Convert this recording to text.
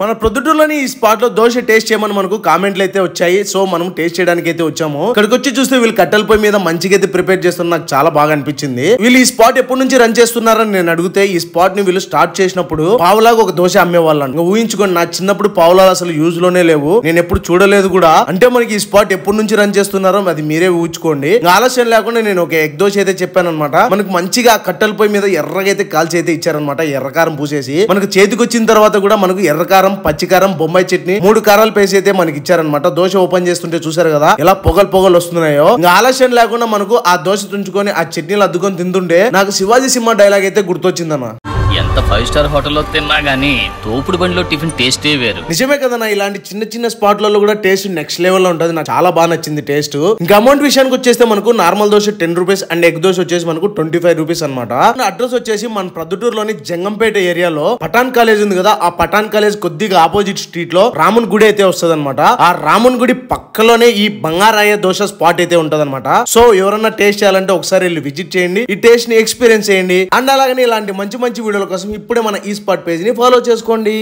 మన ప్రొద్దుటూరులోని ఈ స్పాట్ లో దోశ టేస్ట్ చేయమని మనకు కామెంట్లు అయితే వచ్చాయి. సో మనం టేస్ట్ చేయడానికి అయితే వచ్చాము. ఇక్కడికి వచ్చి చూస్తే వీళ్ళు కట్టెల పొయ్యి మీద మంచిగా అయితే ప్రిపేర్ చేస్తున్నారు. నాకు చాలా బాగా అనిపించింది. వీళ్ళు ఈ స్పాట్ ఎప్పటి నుంచి రన్ చేస్తున్నారని నేను అడిగితే ఈ స్పాట్ ని వీళ్ళు స్టార్ట్ చేసినప్పుడు పావులాగా ఒక దోశ అమ్మేవాళ్ళని ఊహించుకోండి. నా చిన్నప్పుడు పావులాలు అసలు యూజ్ లోనే లేవు, నేను ఎప్పుడు చూడలేదు కూడా. అంటే మనకి ఈ స్పాట్ ఎప్పటి నుంచి రన్ చేస్తున్నారో అది మీరే ఊహించుకోండి. ఆలస్యం లేకుండా నేను ఒక ఎగ్ దోశ అయితే చెప్పాను అనమాట. మనకు మంచిగా కట్టెల పొయ్యి మీద ఎర్రగా అయితే కాల్చి అయితే ఇచ్చారనమాట. ఎర్రకారం పూసేసి మనకు చేతికి వచ్చిన తర్వాత కూడా మనకు ఎర్రకారం, పచ్చికారం, బొంబాయి చట్నీ 3 కారాలు పేసి అయితే మనకి ఇచ్చారనమాట. దోశ ఓపెన్ చేస్తుంటే చూసారు కదా ఎలా పొగలు వస్తున్నాయో. ఇంకా ఆలస్యం లేకుండా మనకు ఆ దోశ తుంచుకొని ఆ చట్నీలు అద్దుకొని తింటుంటే నాకు శివాజీ సినిమా డైలాగ్ అయితే గుర్తొచ్చిందన్న. ఎంత 5 స్టార్ హోటల్లో తిన్నా గానీ తోపుడు బండిలో టిఫిన్ టేస్టే వేరు. నిజమే కదన్నా, ఇలాంటి చిన్న స్పాట్లలో కూడా టేస్ట్ నెక్స్ట్ లెవెల్ లో ఉంటది. నాకు చాలా బాగా నచ్చింది టేస్ట్. ఇంకా అమౌంట్ విషయానికి వచ్చేస్తే మనకు normal dosa 10 rupees and egg dosa వచ్చేసి మనకు 25 రూపీస్ అనమాట. అడ్రస్ వచ్చేసి మన ప్రొద్దుటూరులోని జంగంపేట ఏరియాలో పఠాన్ కాలేజ్ ఉంది కదా, ఆ పఠాన్ కాలేజ్ కొద్దిగా ఆపోజిట్ స్ట్రీట్ లో రామున్ గుడి అయితే వస్తుంది అనమాట. ఆ రామున్ గుడి పక్కలోనే ఈ బంగారాయ దోశ స్పాట్ అయితే ఉంటది అనమాట. సో ఎవరన్నా టేస్ట్ చేయాలంటే ఒకసారి వెళ్ళి విజిట్ చేయండి, ఈ టేస్ట్ ని ఎక్స్పీరియన్స్ చేయండి. అండ్ అలాగనే ఇలాంటి మంచి వీడియోల కోసం ఇప్పుడే మన ఈ స్పాట్ పేజ్ ని ఫాలో చేసుకోండి.